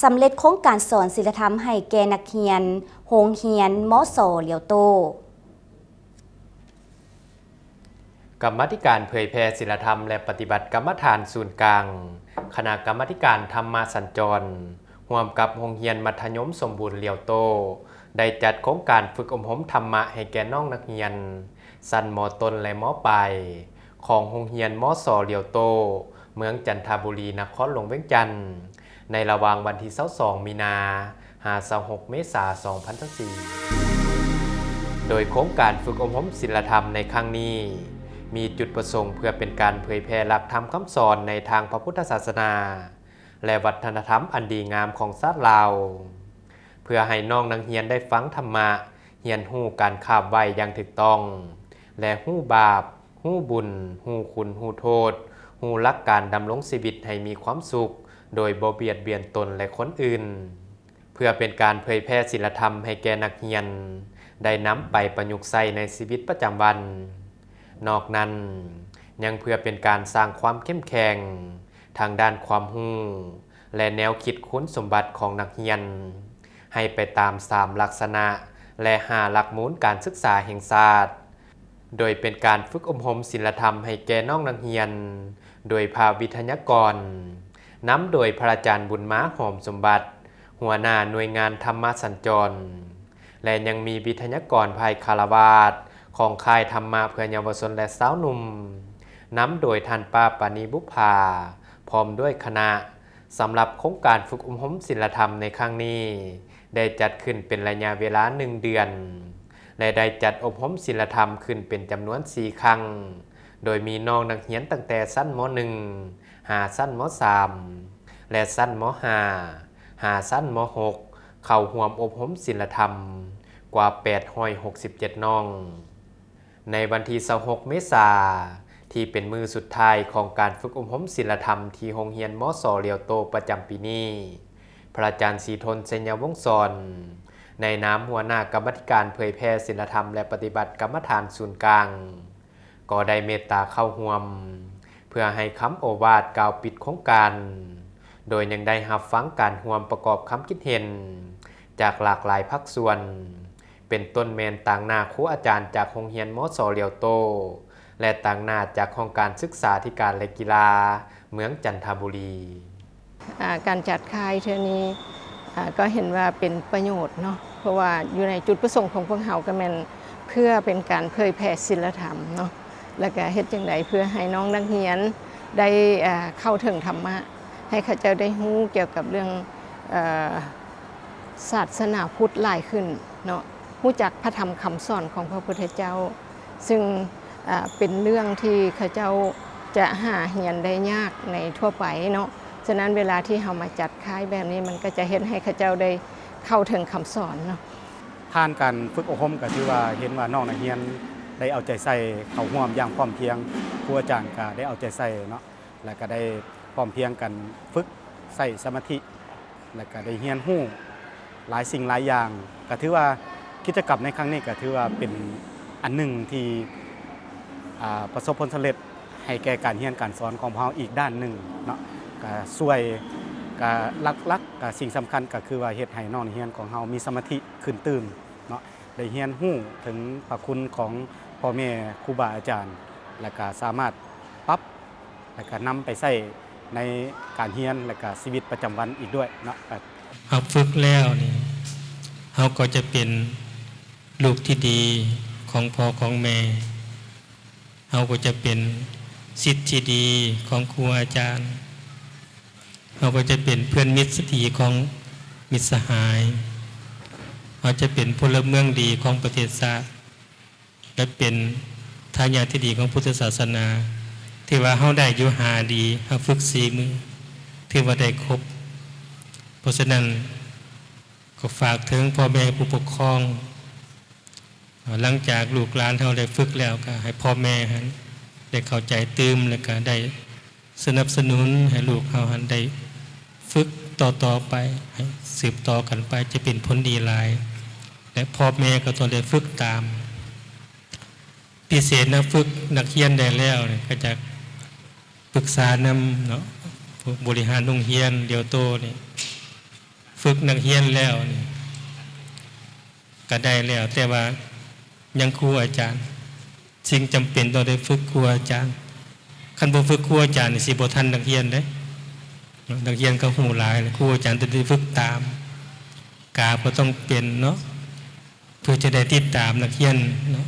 สำเร็จโครงการสอนศิลธรรมให้แก่นักเรียนโรงเรียนมอสอเหลียวโตกรรมาธิการเผยแพร่ศีลธรรมและปฏิบัติกรรมฐานศูนย์กลางคณะกรรมาธิการธรรมสัญจรร่วมกับโรงเรียนมัธยมสมบูรณ์เหลียวโตได้จัดโครงการฝึกอบรมธรรมะให้แก่น้องนักเรียนชั้นม.ต้นและม.ปลายของโรงเรียนม.ส.เหลียวโตเมืองจันทบุรีนครหลวงเวียงจันทน์ในระหว่างวันที่22มีนา26เมษายน2024โดยโครงการฝึกอบรมศีลธรรมในครั้งนี้มีจุดประสงค์เพื่อเป็นการเผยแพร่หลักธรรมคำสอนในทางพระพุทธศาสนาและวัฒนธรรมอันดีงามของชาติลาวเพื่อให้น้องนักเรียนได้ฟังธรรมะเรียนรู้การคาบไว้อย่างถูกต้องและรู้บาปรู้บุญรู้คุณรู้โทษรู้หลักการดำรงชีวิตให้มีความสุขโดยบ่เบียดเบียนตนและคนอื่นเพื่อเป็นการเผยแพร่ศีลธรรมให้แก่นักเรียนได้นำไปประยุกต์ใช้ในชีวิตประจำวันนอกนั้นยังเพื่อเป็นการสร้างความเข้มแข็งทางด้านความรู้และแนวคิดคุณสมบัติของนักเรียนให้ไปตาม3ลักษณะและ5หลักมูลการศึกษาแห่งชาติโดยเป็นการฝึกอบรมศีลธรรมให้แก่น้องนักเรียนโดยภาวิทยากรนำโดยพระอาจารย์บุญมาหอมสมบัติหัวหน้าหน่วยงานธรรมสัญจรและยังมีวิทยากรภายคารวาสของค่ายธรรมะเพื่อเยาวชนและสาวหนุ่มนำโดยท่านป้าปานีบุภาพร้อมด้วยคณะสำหรับโครงการฝึกอบรมศีลธรรมในครั้งนี้ได้จัดขึ้นเป็นระยะเวลา1เดือนและได้จัดอบรมศีลธรรมขึ้นเป็นจำนวน4ครั้งโดยมีน้องนักเรียนตั้งแต่ชั้นม.1 หาชั้นม.3 และชั้นม.5 หาชั้นม.6 เข้าร่วมอบรมศีลธรรมกว่า867น้องในวันที่26เมษายนที่เป็นมือสุดท้ายของการฝึกอบรมศีลธรรมที่โรงเรียนม.ส.เหลียวโตประจำปีนี้พระอาจารย์ศรีทนเสญญวงศ์สอนในนามหัวหน้ากรรมาธิการเผยแพร่ศีลธรรมและปฏิบัติกรรมฐานศูนย์กลางก็ได้เมตตาเข้าร่วมเพื่อให้คำโอวาทกล่าวปิดโครงการโดยยังได้รับฟังการร่วมประกอบคำคิดเห็นจากหลากหลายภาคส่วนเป็นต้นแมนต่างหน้าครูอาจารย์จากโรงเรียนม.ส.เหลียวโตและต่างหน้าจากห้องการศึกษาธิการและกีฬาเมืองจันทบุรีการจัดค่ายเท่านี้ก็เห็นว่าเป็นประโยชน์เนาะเพราะว่าอยู่ในจุดประสงค์ของพวกเราก็แม่นเพื่อเป็นการเผยแผ่ศีลธรรมเนาะแล้วก็เฮ็ดจังไดเพื่อให้น้องนักเรียนได้เข้าถึงธรรมะให้เขาเจ้าได้รู้เกี่ยวกับเรื่องศาสนาพุทธหลายขึ้นเนาะรู้จักพระธรรมคำสอนของพระพุทธเจ้าซึ่งเป็นเรื่องที่เขาเจ้าจะหาเรียนได้ยากในทั่วไปเนาะฉะนั้นเวลาที่เรามาจัดค่ายแบบนี้มันก็จะเห็นให้เขาเจ้าได้เข้าถึงคำสอนเนาะผ่านการฝึกอบรมก็ถือว่าเห็นว่าน้องนักเรียนได้เอาใจใส่เข้าร่วมอย่างพร้อมเพรียงครูอาจารย์ก็ได้เอาใจใส่เนาะแล้วก็ได้พร้อมเพรียงกันฝึกใส่สมาธิแล้วก็ได้เรียนรู้หลายสิ่งหลายอย่างก็ถือว่ากิจกรรมในครั้งนี้ก็ถือว่าเป็นอันหนึ่งที่ประสบผลสำเร็จให้แก่การเรียนการสอนของเราอีกด้านหนึ่งเนาะก็ช่วยก็ลักก็สิ่งสำคัญก็คือว่าเฮ็ดให้น้องนักเรียนของเรามีสมาธิขึ้นตื่นเนาะได้เรียนรู้ถึงพระคุณของพ่อแม่ครูบาอาจารย์และก็สามารถปรับและก็นำไปใช้ในการเรียนและก็ชีวิตประจำวันอีกด้วยเนาะเราฝึกแล้วนี่เราก็จะเป็นลูกที่ดีของพ่อของแม่เราก็จะเป็นศิษย์ที่ดีของครูอาจารย์เราก็จะเป็นเพื่อนมิตรที่ดีของมิตรสหายเราจะเป็นพลเมืองดีของประเทศชาติและเป็นทายาทที่ดีของพุทธศาสนาที่ว่าเราได้อยู่หาดีเราฝึก4 มือที่ว่าได้ครบเพราะฉะนั้นก็ฝากถึงพ่อแม่ผู้ปกครองหลังจากลูกหลานเราได้ฝึกแล้วก็ให้พ่อแม่ได้เข้าใจตื่มแล้วก็ได้สนับสนุนให้ลูกเขาได้ฝึกต่อไปให้สืบต่อกันไปจะเป็นผลดีหลายและพ่อแม่ก็ต้องได้ฝึกตามพิเศษนะฝึกนักเรียนได้แล้วก็จะปรึกษานำเนาะบริหารโรงเรียนเดียวโตนี่ ฝึกนักเรียนแล้วนี่ก็ได้แล้วแต่ว่ายังครูอาจารย์สิ่งจำเป็นต้องได้ฝึกครูอาจารย์คันบ่ฝึกครูอาจารย์นี่สิบ่ทันนักเรียนเด้นักเรียนก็ฮู้หลายครูอาจารย์ต้องได้ฝึกตามกราบก็ต้องเป็นเนาะเพื่อจะได้ติดตามนักเรียนเนาะ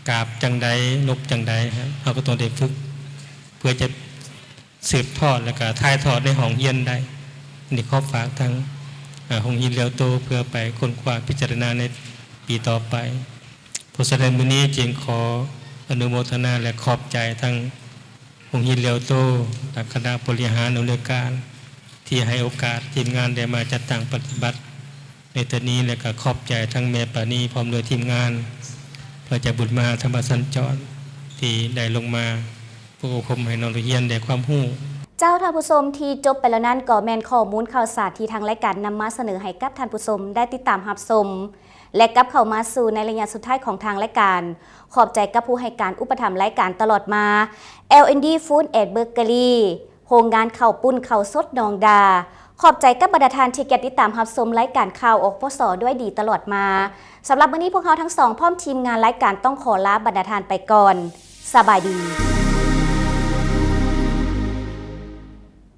กราบจังใดลบจังใดครับเฮาก็ต้องได้ฝึกเพื่อจะสืบทอดแล้วก็ถ่ายทอดในห้องเรียนได้นี่ขอฝากทางห้องเรียนเลียวโตเพื่อไปค้นคว้าพิจารณาในปีต่อไปเพราะฉะนั้นมื้อนี้จึงขออนุโมทนาและขอบใจทั้งห้องเรียนเลียวโตและคณะบริหารอำนวยการที่ให้โอกาสทีมงานได้มาจัดตั้งปฏิบัติในตอนนี้และก็ขอบใจทั้งแม่ปานีพร้อมด้วยทีมงานพระเจ้าบุตรมหาธรรมสัญจรที่ได้ลงมาผู้อบรมให้น้องนักเรียนได้ความรู้ เจ้าท่านผู้ชมที่จบไปแล้วนั้นก็แม่นข้อมูลข่าวสารที่ทางรายการนำมาเสนอให้กับท่านผู้ชมได้ติดตามรับชมและกลับเข้ามาสู่ในระยะสุดท้ายของทางรายการขอบใจกับผู้ให้การอุปถัมภ์รายการตลอดมา L&D Food and Bakery โรงงานข้าวปุ้นข้าวสดหนองดาขอบใจกับบรรดาทานที่ติดตามรับชมรายการข่าวออกพสด้วยดีตลอดมาสำหรับวันนี้พวกเราทั้งสองพร้อมทีมงานรายการต้องขอลาบรรดาทานไปก่อนสบายดี